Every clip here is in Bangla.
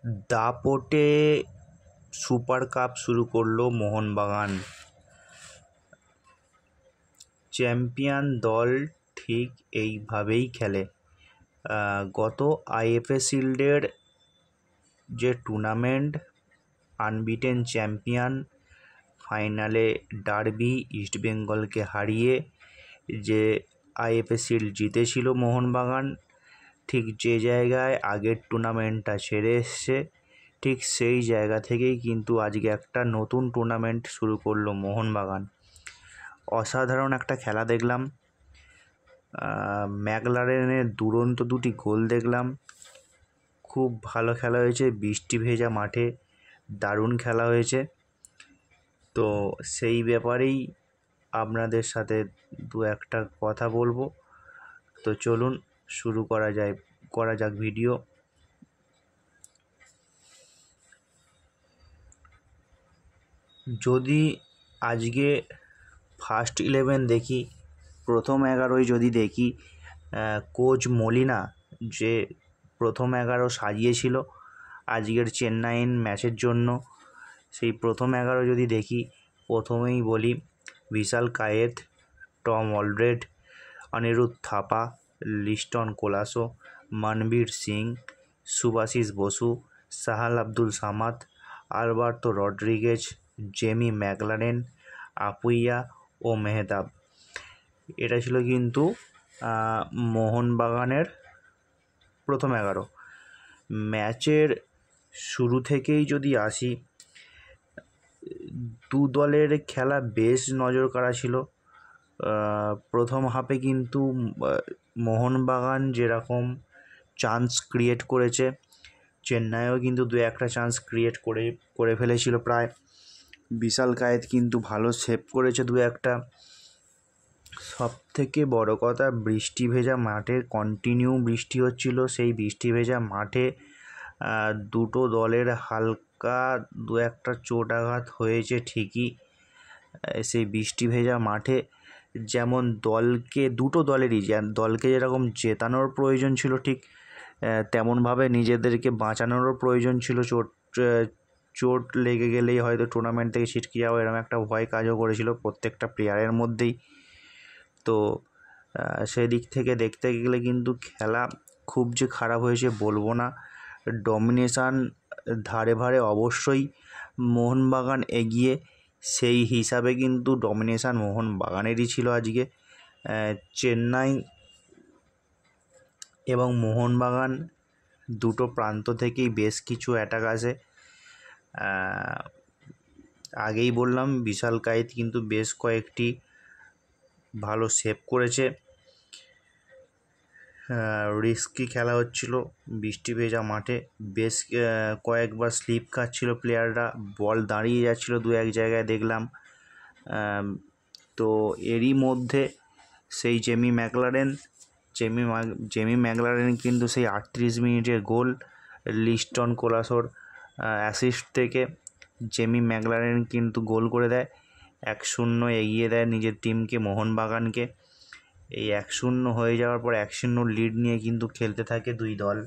দাপটে সুপার কাপ শুরু করলো মোহনবাগান। চ্যাম্পিয়ন দল ঠিক এইভাবেই খেলে। গত আইএফএ শিল্ডের যে টুর্নামেন্ট, আনবিটেন চ্যাম্পিয়ন, ফাইনালে ডার্বি ইস্টবেঙ্গলকে হারিয়ে যে আইএফএ শিল্ড জিতেছিল মোহনবাগান, ঠিক যে জায়গায় আগের টুর্নামেন্টটা ছেড়ে এসছে, ঠিক সেই জায়গা থেকেই কিন্তু আজকে একটা নতুন টুর্নামেন্ট শুরু করলো মোহনবাগান। অসাধারণ একটা খেলা দেখলাম। ম্যাকলারেনের দুরন্ত দুটি গোল দেখলাম। খুব ভালো খেলা হয়েছে, বৃষ্টি ভেজা মাঠে দারুণ খেলা হয়েছে। তো সেই ব্যাপারেই আপনাদের সাথে দু একটা কথা বলবো। তো চলুন শুরু করা যাক ভিডিও। যদি আজকে ফার্স্ট 11 দেখি, প্রথম 11 যদি দেখি, কোচ মলিনা যে প্রথম 11 সাজিয়েছিল আজকের চেন্নাইয়ের ম্যাচের জন্য, সেই প্রথম 11 যদি দেখি, প্রথমেই বলি Vishal Kaith, Tom Aldred, Anirudh Thapa, Liston Colaco, Manvir Singh, Subhasish Bose, Sahal Abdul Samad, Alberto Rodriguez, Jamie Maclaren, Apuia ও মেহতাব। এটা ছিল কিন্তু মোহনবাগানের প্রথম 11। ম্যাচের শুরু থেকেই যদি আসি, দু দলের খেলা বেশ নজর কাড়া ছিল। প্রথম হাফে কিন্তু মোহনবাগান যেরকম চান্স ক্রিয়েট করেছে, চেন্নাইও কিন্তু দু একটা চান্স ক্রিয়েট করে ফেলেছিল প্রায়। বিশাল কায়েত কিন্তু ভালো সেভ করেছে দু একটা। সবথেকে বড় কথা, বৃষ্টি ভেজা মাঠে কন্টিনিউ বৃষ্টি হচ্ছিল। সেই বৃষ্টি ভেজা মাঠে দুটো দলের হালকা দু একটা চোট আঘাত হয়েছে ঠিকই। সেই বৃষ্টি ভেজা মাঠে যেমন দুটো দলেরই দলকে যেরকম জেতানোর প্রয়োজন ছিল, ঠিক তেমনভাবে নিজেদেরকে বাঁচানোরও প্রয়োজন ছিল। চোট লেগে গেলেই হয়তো টুর্নামেন্ট থেকে ছিটকে যাওয়া, এরকম একটা ভয় কাজও করেছিল প্রত্যেকটা প্লেয়ারের মধ্যেই। তো সেদিক থেকে দেখতে গেলে কিন্তু খেলা খুব যে খারাপ হয়েছে বলবো না। ডমিনেশান ধারে ভারে অবশ্যই মোহনবাগান এগিয়ে, সেই হিসাবে কিন্তু ডমিনেশান মোহনবাগানেরই ছিল আজকে। চেন্নাই এবং মোহনবাগান দুটো প্রান্ত থেকেই বেশ কিছু অ্যাটাক আসে। আগেই বললাম বিশাল কায়েত কিন্তু বেশ কয়েকটি ভালো সেভ করেছে। রিস্কি খেলা হচ্ছিল বৃষ্টি ভেজা মাঠে, বেশ কয়েকবার স্লিপ খাচ্ছিল প্লেয়াররা, বল দাঁড়িয়ে যাচ্ছিল দু এক জায়গায় দেখলাম। তো এরই মধ্যে সেই জেমি ম্যাকলারেন কিন্তু সেই 38 মিনিটের গোল, লিস্টন কোলাসোর অ্যাসিস্ট থেকে জেমি ম্যাকলারেন কিন্তু গোল করে দেয়। 1-0 এগিয়ে দেয় নিজের টিমকে, মোহনবাগানকে। এই 1-0 হয়ে যাওয়ার পর 1-0 লিড নিয়ে কিন্তু খেলতে থাকে দুই দল।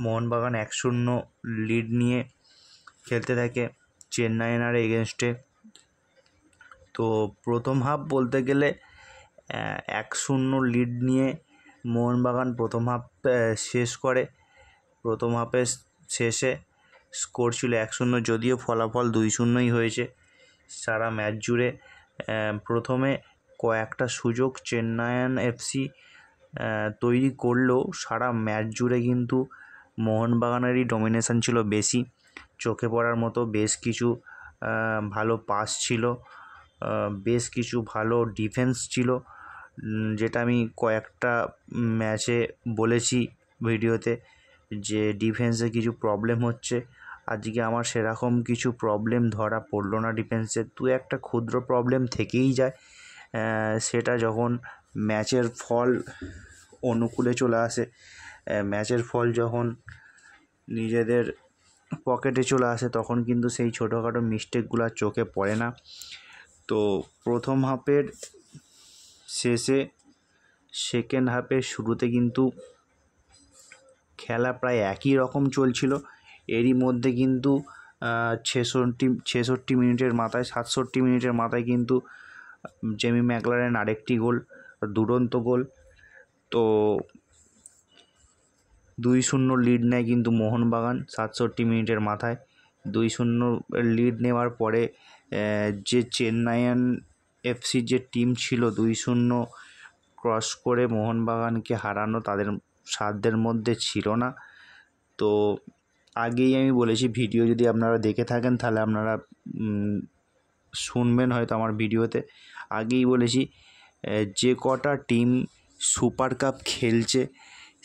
মোহনবাগান 1-0 লিড নিয়ে খেলতে থাকে চেন্নাইয়ের এগেনস্টে। তো প্রথম হাফ বলতে গেলে 1-0 লিড নিয়ে মোহনবাগান প্রথম হাফ শেষ করে। প্রথম হাফের শেষে স্কোর ছিল 1-0, যদিও ফলাফল 2-0 হয়েছে সারা ম্যাচ জুড়ে। প্রথমে কয়েকটা সুযোগ চেন্নাইয়ান এফসি তৈরি করলেও সারা ম্যাচ জুড়ে কিন্তু মোহনবাগানেরই ডমিনেশন ছিল বেশি। চোখে পড়ার মতো বেশ কিছু ভালো পাস ছিল, বেশ কিছু ভালো ডিফেন্স ছিল, যেটা আমি কয়েকটা ম্যাচে বলেছি ভিডিওতে যে ডিফেন্সে কিছু প্রবলেম হচ্ছে। আজকে আমার সেরকম কিছু প্রবলেম ধরা পড়লো না ডিফেন্সে। দু একটা ক্ষুদ্র প্রবলেম থেকেই যায়, সেটা যখন ম্যাচের ফল অনুকূলে চলে আসে, ম্যাচের ফল যখন নিজেদের পকেটে চলে আসে, তখন কিন্তু সেই ছোটোখাটো মিস্টেকগুলো চোখে পড়ে না। তো প্রথম হাফের শেষে সেকেন্ড হাফের শুরুতে কিন্তু খেলা প্রায় একই রকম চলছিল। এরই মধ্যে কিন্তু 66 মিনিটের মাথায় 67 মিনিটের মাথায় কিন্তু জেমি ম্যাকলারেন আরেকটি গোল, দুরন্ত গোল। তো 2-0 লিড নেয় কিন্তু মোহনবাগান 67 মিনিটের মাথায়। 2-0 লিড নেওয়ার পরে যে চেন্নাইয়ান এফসি যে টিম ছিল 2-0 ক্রস করে মোহনবাগানকে হারানো তাদের সাধ্যের মধ্যে ছিল না। তো আগেই আমি বলেছি, ভিডিও যদি আপনারা দেখে থাকেন তাহলে আপনারা শুনবেন হয়তো আমার ভিডিওতে। আগেই বলেছি যে কটা টিম সুপার কাপ খেলছে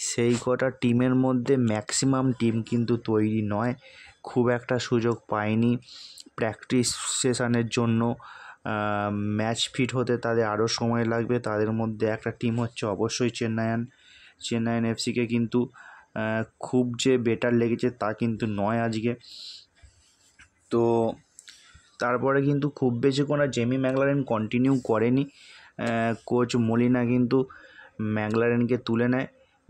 সেই কটা টিমের মধ্যে ম্যাক্সিমাম টিম কিন্তু তৈরি নয়, খুব একটা সুযোগ পায়নি প্র্যাকটিস সেশনের জন্য। ম্যাচ ফিট হতে তাদের আরও সময় লাগবে। তাদের মধ্যে একটা টিম হচ্ছে অবশ্যই চেন্নাইয়ান এফসিকে কিন্তু খুব যে বেটার লেগেছে তা কিন্তু নয় আজকে। তো তারপরে কিন্তু খুব বেশি কোনো জেমি ম্যাকলারেন কন্টিনিউ করেনি। কোচ মলিনা কিন্তু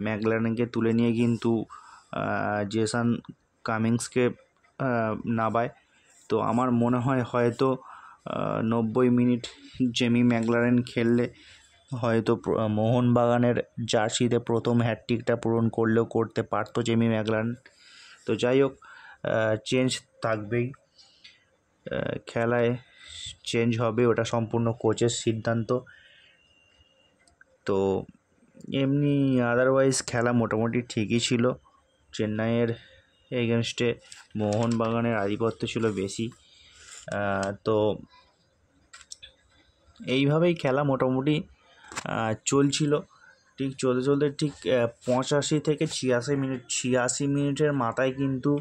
ম্যাকলারেনকে তুলে নিয়ে কিন্তু জেসন কামিংসকে নামায়। তো আমার মনে হয় হয়তো 90 মিনিট জেমি ম্যাকলারেন খেললে হয়তো মোহনবাগানের জার্সিতে প্রথম হ্যাটট্রিকটা পূরণ করলেও করতে পারতো জেমি ম্যাকলারেন। তো যাই হোক, চেঞ্জ থাকবেই, খেলায় চেঞ্জ হবে, ওটা সম্পূর্ণ কোচের সিদ্ধান্ত। তো এমনি আদারওয়াইজ খেলা মোটামুটি ঠিকই ছিল। চেন্নাইয়ের এগেনস্টে মোহনবাগানের আধিপত্য ছিল বেশি। তো এইভাবেই খেলা মোটামুটি চলছিল। ঠিক চলতে ঠিক 85 থেকে 86 মিনিটের মাথায় কিন্তু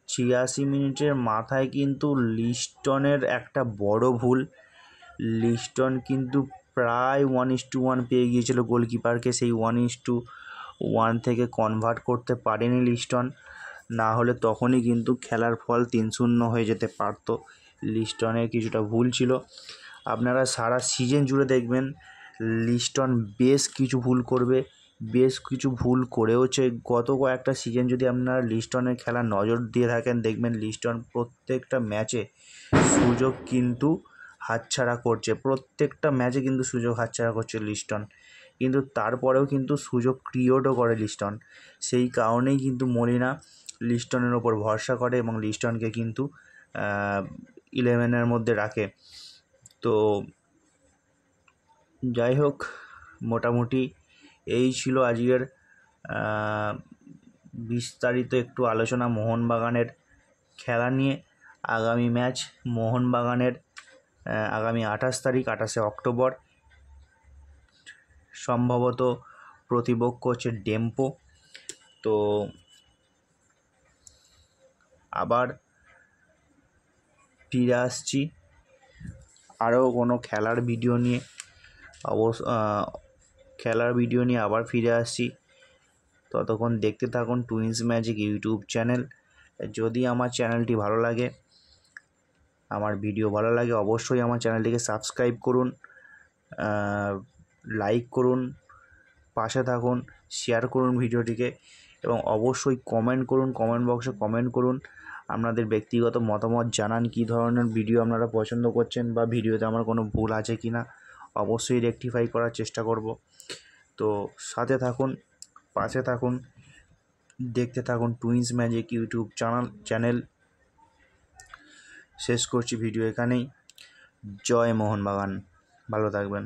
86 মিনিটের মাথায় কিন্তু লিস্টনের একটা বড় ভুল। লিস্টন কিন্তু প্রায় 1:1 পেয়ে গিয়েছিল গোলকিপারকে, সেই 1:1 থেকে কনভার্ট করতে পারেনি লিস্টন, না হলে তখনই কিন্তু খেলার ফল 3-0 হয়ে যেতে পারত। লিস্টনের কিছুটা ভুল ছিল। আপনারা সারা সিজন জুড়ে দেখবেন লিস্টন বেশ কিছু ভুল করেওছে। গত কয়েকটা সিজন যদি আপনারা লিস্টনের খেলা নজর দিয়ে থাকেন দেখবেন লিস্টন প্রত্যেকটা ম্যাচে সুযোগ কিন্তু হাতছাড়া করছে লিস্টন, কিন্তু তারপরেও কিন্তু সুযোগ ক্রিয়েটও করে লিস্টন। সেই কারণেই কিন্তু মলিনা লিস্টনের ওপর ভরসা করে এবং লিস্টনকে কিন্তু 11-এর মধ্যে রাখে। তো যাই হোক, মোটামুটি এই ছিল আজকের বিস্তারিত একটু আলোচনা মোহনবাগানের খেলা নিয়ে। আগামী ম্যাচ মোহনবাগানের আগামী 28 অক্টোবর, সম্ভবত প্রতিপক্ষ হচ্ছে ডেম্পো। তো আবার ফিরে আসছি আরও কোনো খেলার ভিডিও নিয়ে আবার ফিরে আসছি। ততক্ষণ দেখতে থাকুন টুইন্স ম্যাজিক ইউটিউব চ্যানেল। যদি আমার চ্যানেলটি ভালো লাগে, আমার ভিডিও ভালো লাগে, অবশ্যই আমার চ্যানেলটিকে সাবস্ক্রাইব করুন, লাইক করুন, পাশে থাকুন, শেয়ার করুন ভিডিওটিকে এবং অবশ্যই কমেন্ট করুন, কমেন্ট বক্সে কমেন্ট করুন। আপনাদের ব্যক্তিগত মতামত জানান, কী ধরনের ভিডিও আপনারা পছন্দ করছেন বা ভিডিওতে আমার কোনো ভুল আছে কি না, অবশ্যই রেকটিফাই করার চেষ্টা করব। তো সাথে থাকুন, পাশে থাকুন, দেখতে থাকুন টুইন্স ম্যাজিক ইউটিউব চ্যানেল। শেষ করছি ভিডিও এখানেই। জয় মোহনবাগান, ভালো থাকবেন।